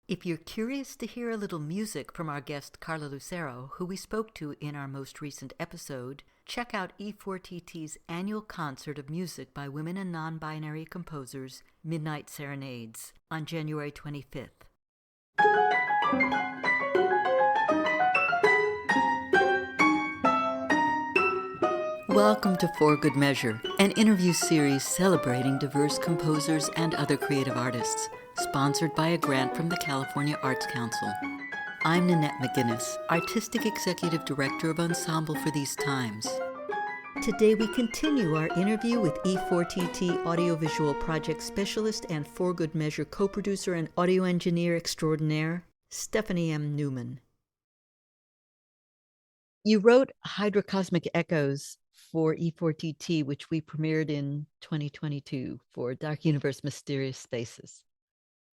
If you're curious to hear a little music from our guest Carla Lucero, who we spoke to in our most recent episode, check out E4TT's annual concert of music by women and non-binary composers, Midnight Serenades, on January 25th. Welcome to For Good Measure, an interview series celebrating diverse composers and other creative artists, sponsored by a grant from the California Arts Council. I'm Nanette McGuinness, Artistic Executive Director of Ensemble for these times. Today we continue our interview with E4TT Audiovisual Project Specialist and For Good Measure co-producer and audio engineer extraordinaire, Stephanie M. Neumann. You wrote Hydrocosmic Echoes for E4TT, which we premiered in 2022 for Dark Universe Mysterious Spaces.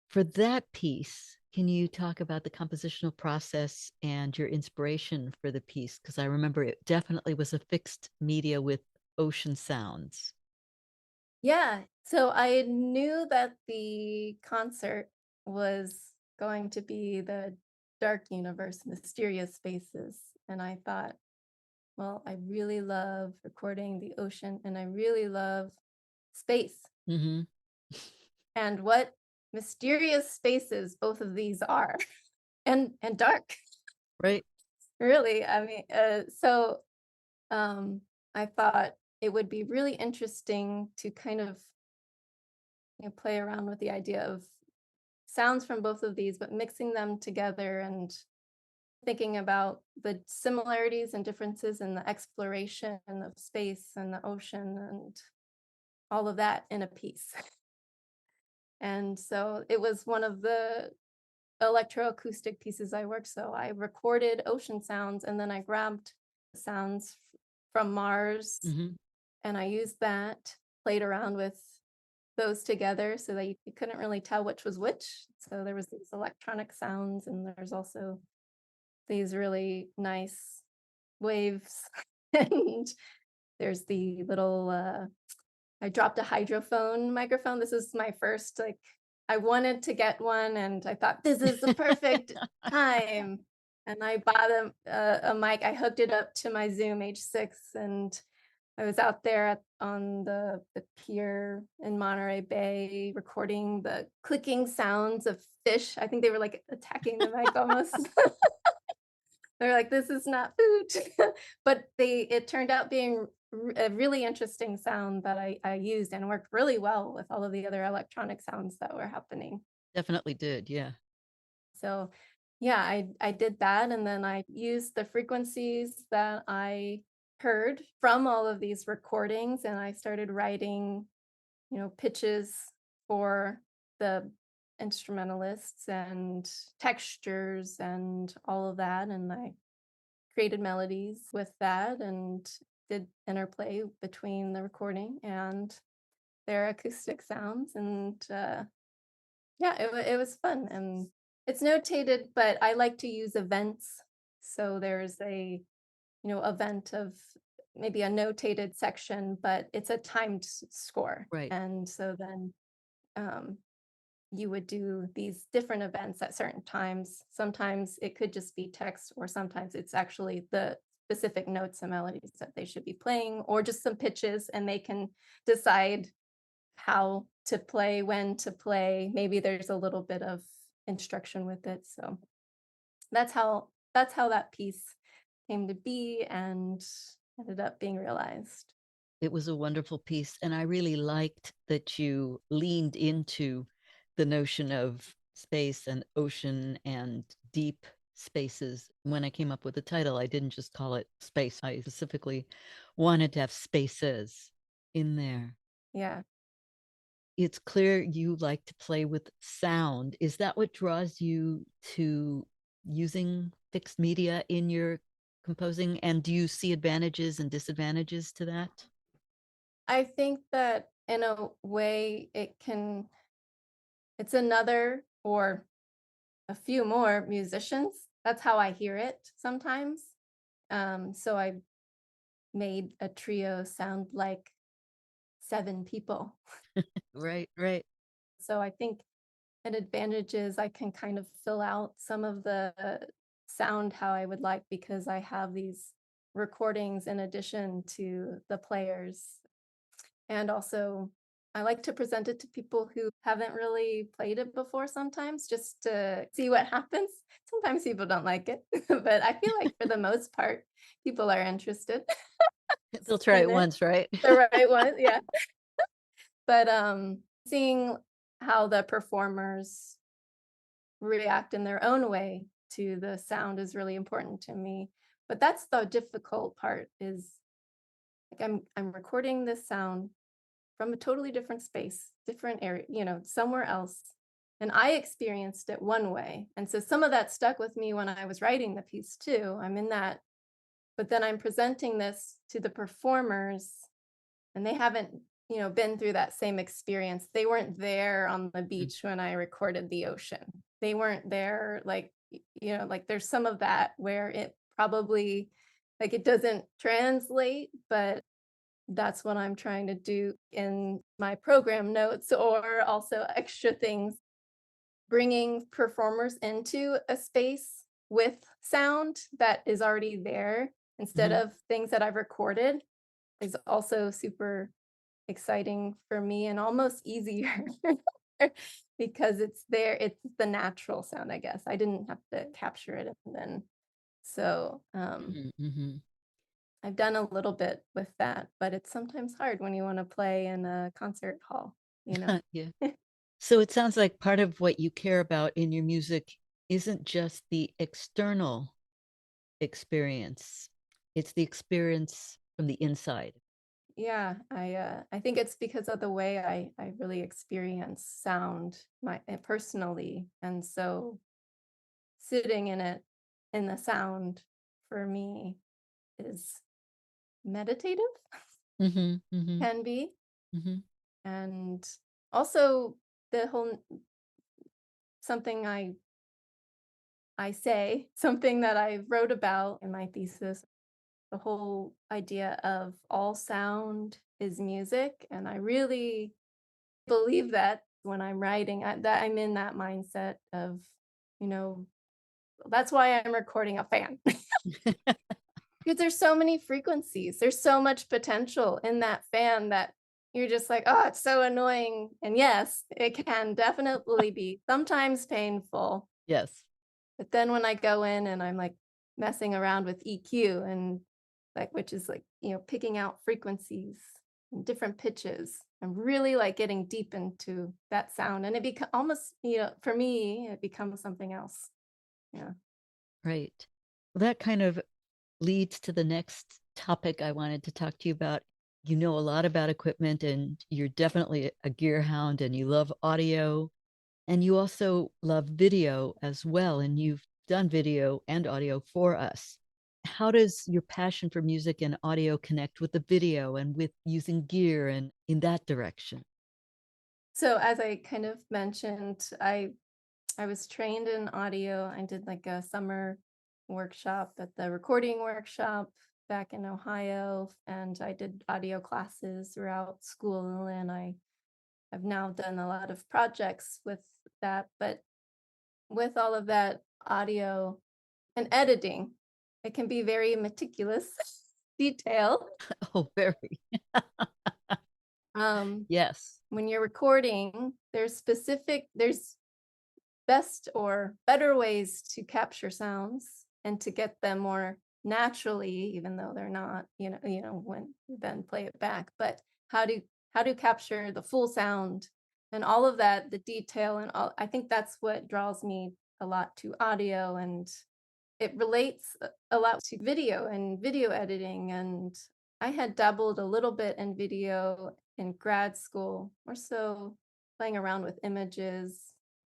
For that piece, can you talk about the compositional process and your inspiration for the piece? Because I remember it definitely was a fixed media with ocean sounds. Yeah, so I knew that the concert was going to be the Dark Universe, Mysterious Spaces. And I thought, well, I really love recording the ocean and I really love space. Mm-hmm. And what mysterious spaces both of these are and dark. Right. Really, I mean, I thought it would be really interesting to kind of play around with the idea of sounds from both of these, but mixing them together and thinking about the similarities and differences in the exploration of space and the ocean and all of that in a piece. And so it was one of the electroacoustic pieces I worked. So I recorded ocean sounds and then I grabbed sounds from Mars and I used that, played around with those together so that you couldn't really tell which was which. So there was these electronic sounds and there's also these really nice waves. And there's the little, I dropped a hydrophone microphone. This is my first, I wanted to get one and I thought this is the perfect time. And I bought a mic. I hooked it up to my Zoom H6 and I was out there on the pier in Monterey Bay recording the clicking sounds of fish. I think they were like attacking the mic almost. They're like, this is not food. But it turned out being a really interesting sound that I used and worked really well with all of the other electronic sounds that were happening. Definitely did, yeah. So yeah, I did that. And then I used the frequencies that I heard from all of these recordings and I started writing, pitches for the instrumentalists and textures and all of that. And I created melodies with that and did interplay between the recording and their acoustic sounds. And yeah, it was fun. And it's notated, but I like to use events. So there's a, event of maybe a notated section, but it's a timed score. Right. And so then you would do these different events at certain times. Sometimes it could just be text, or sometimes it's actually the specific notes and melodies that they should be playing, or just some pitches, and they can decide how to play, when to play. Maybe there's a little bit of instruction with it. So that's how that piece came to be and ended up being realized. It was a wonderful piece. And I really liked that you leaned into the notion of space and ocean and deep spaces. When I came up with the title, I didn't just call it space. I specifically wanted to have spaces in there. Yeah. It's clear you like to play with sound. Is that what draws you to using fixed media in your composing? And do you see advantages and disadvantages to that? I think that in a way it's another or a few more musicians. That's how I hear it sometimes. So I made a trio sound like 7 people. Right, right. So I think an advantage is I can kind of fill out some of the sound how I would like because I have these recordings in addition to the players. And also, I like to present it to people who haven't really played it before sometimes just to see what happens. Sometimes people don't like it, but I feel like for the most part, people are interested They'll try in it once, right? the right one. Yeah. But seeing how the performers react in their own way to the sound is really important to me. But that's the difficult part is like I'm recording this sound from a totally different space, different area, somewhere else. And I experienced it one way. And so some of that stuck with me when I was writing the piece too. I'm in that, but then I'm presenting this to the performers and they haven't, been through that same experience. They weren't there on the beach when I recorded the ocean. They weren't there like, like there's some of that where it probably like it doesn't translate, but that's what I'm trying to do in my program notes or also extra things, bringing performers into a space with sound that is already there instead Mhm. of things that I've recorded is also super exciting for me and almost easier because it's there. It's the natural sound, I guess. I didn't have to capture it and then so Mhm, mhm. I've done a little bit with that, but it's sometimes hard when you want to play in a concert hall, you know? Yeah. So it sounds like part of what you care about in your music isn't just the external experience, it's the experience from the inside. Yeah, I think it's because of the way I really experience sound personally, and so sitting in it in the sound for me is meditative, Mhm, mhm, can be, mhm. and also the whole something I say, something that I wrote about in my thesis, the whole idea of all sound is music. And I really believe that when I'm writing, that I'm in that mindset of, you know, that's why I'm recording a fan. Because there's so many frequencies, there's so much potential in that fan that you're just like, oh, it's so annoying. And yes, it can definitely be sometimes painful. Yes. But then when I go in and I'm like messing around with EQ and like, which is like, picking out frequencies and different pitches, I'm really like getting deep into that sound. And it becomes almost, for me, it becomes something else. Yeah. Right. Well, that kind of leads to the next topic I wanted to talk to you about. You know a lot about equipment and you're definitely a gear hound and you love audio and you also love video as well. And you've done video and audio for us. How does your passion for music and audio connect with the video and with using gear and in that direction? So as I kind of mentioned, I was trained in audio. I did like a summer workshop at the recording workshop back in Ohio, and I did audio classes throughout school. And I've now done a lot of projects with that. But with all of that audio and editing, it can be very meticulous detail. Oh, very. Um, Yes. when you're recording, there's best or better ways to capture sounds and to get them more naturally, even though they're not, when you then play it back. But how do how to capture the full sound and all of that, the detail and all. I think that's what draws me a lot to audio, and it relates a lot to video and video editing. And I had dabbled a little bit in video in grad school, more so playing around with images,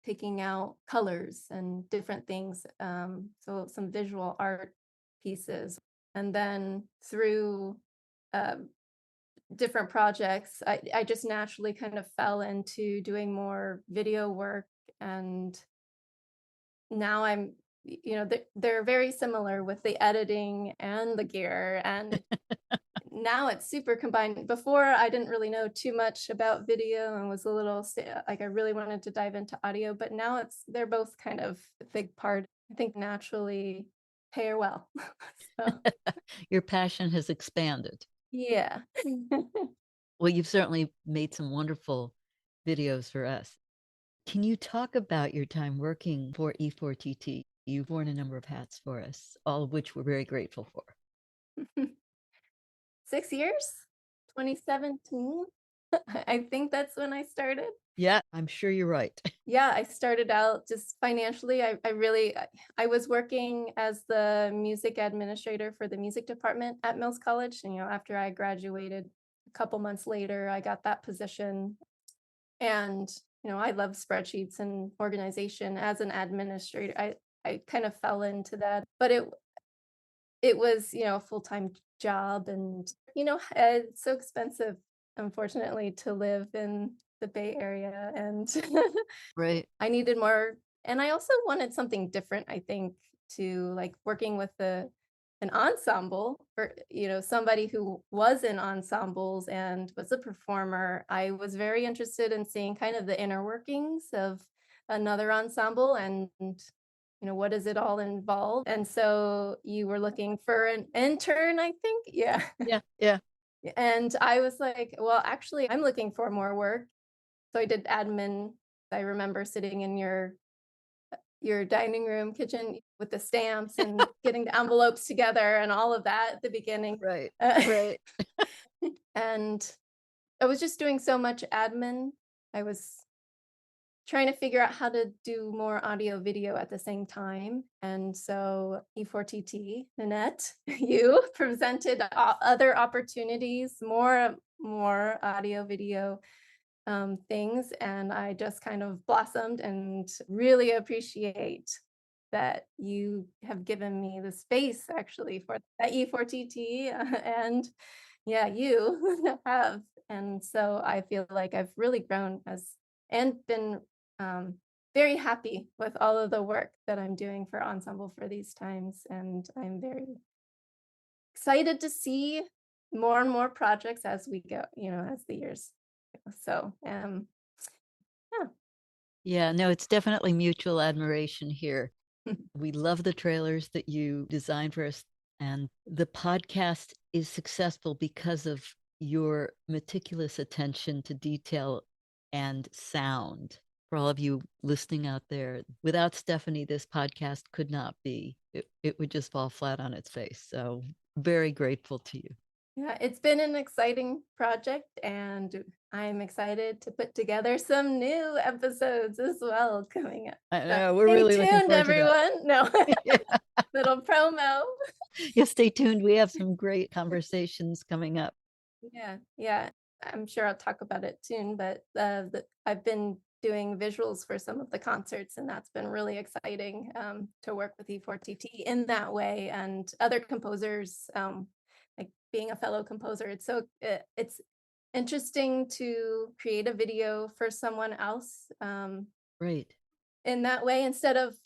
picking out colors and different things. So some visual art pieces. And then through um, different projects, I just naturally kind of fell into doing more video work. And now I'm, they're very similar with the editing and the gear. And now it's super combined. Before, I didn't really know too much about video and was a little like I really wanted to dive into audio, but now they're both kind of a big part. I think naturally pair well. So Your passion has expanded. yeah. Well, you've certainly made some wonderful videos for us. Can you talk about your time working for E4TT? You've worn a number of hats for us, all of which we're very grateful for. 6 years, 2017. I think that's when I started. Yeah, I'm sure you're right. Yeah, I started out just financially. I was working as the music administrator for the music department at Mills College. And, after I graduated a couple months later, I got that position. And, I love spreadsheets and organization as an administrator. I kind of fell into that, but it was, a full-time job, and, it's so expensive, unfortunately, to live in the Bay Area, and Right. I needed more, and I also wanted something different, I think, to like working with an ensemble, or, somebody who was in ensembles and was a performer. I was very interested in seeing kind of the inner workings of another ensemble, and what does it all involve? And so you were looking for an intern, I think. Yeah. Yeah. Yeah. And I was like, well, actually, I'm looking for more work. So I did admin. I remember sitting in your dining room kitchen with the stamps and getting the envelopes together and all of that at the beginning. Right. Uh, Right. and I was just doing so much admin. I was trying to figure out how to do more audio video at the same time. And so E4TT, Nanette, you presented other opportunities, more audio video things. And I just kind of blossomed, and really appreciate that you have given me the space actually for that E4TT. And yeah, you have. And so I feel like I've really grown and been um, very happy with all of the work that I'm doing for Ensemble for these times. And I'm very excited to see more and more projects as we go, as the years go. So, yeah. Yeah, no, it's definitely mutual admiration here. We love the trailers that you designed for us, and the podcast is successful because of your meticulous attention to detail and sound. For all of you listening out there, without Stephanie, this podcast could not be. It would just fall flat on its face. So, very grateful to you. Yeah, it's been an exciting project, and I'm excited to put together some new episodes as well coming up. I So know, we're stay really looking tuned, forward to that. everyone. No, Yeah. little promo. Yeah, stay tuned. We have some great conversations coming up. Yeah, yeah. I'm sure I'll talk about it soon, but I've been doing visuals for some of the concerts, and that's been really exciting to work with E4TT in that way, and other composers, like being a fellow composer. It's interesting to create a video for someone else Right. in that way, instead of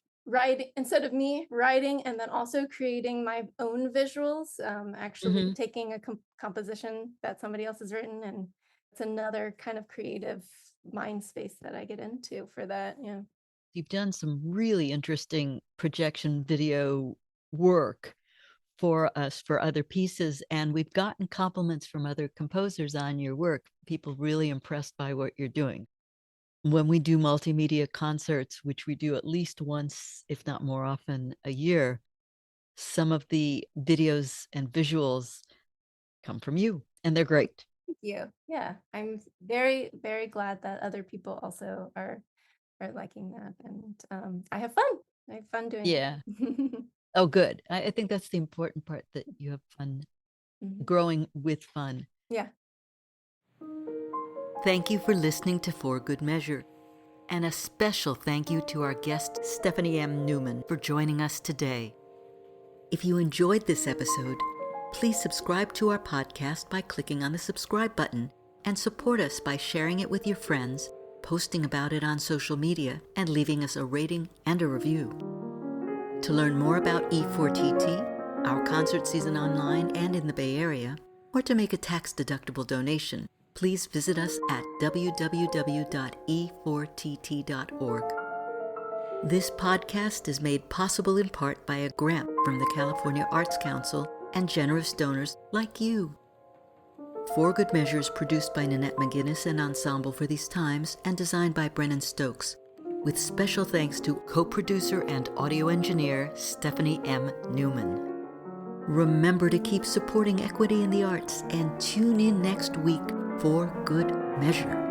me writing and then also creating my own visuals, actually taking a composition that somebody else has written, and it's another kind of creative mind space that I get into for that. Yeah. You've done some really interesting projection video work for us for other pieces, and we've gotten compliments from other composers on your work. People really impressed by what you're doing. When we do multimedia concerts, which we do at least once, if not more often, a year, some of the videos and visuals come from you, and they're great. Thank you. Yeah, I'm very, very glad that other people also are liking that, and I have fun. I have fun doing Yeah. it. Oh, good. I think that's the important part, that you have fun growing with fun. Yeah. Thank you for listening to For Good Measure. And a special thank you to our guest, Stephanie M. Neumann, for joining us today. If you enjoyed this episode, please subscribe to our podcast by clicking on the subscribe button, and support us by sharing it with your friends, posting about it on social media, and leaving us a rating and a review. To learn more about E4TT, our concert season online and in the Bay Area, or to make a tax-deductible donation, please visit us at www.e4tt.org. This podcast is made possible in part by a grant from the California Arts Council and generous donors like you. For Good Measure is produced by Nanette McGuinness and Ensemble for These Times and designed by Brennan Stokes, with special thanks to co-producer and audio engineer Stephanie M. Neumann. Remember to keep supporting equity in the arts and tune in next week for Good Measure.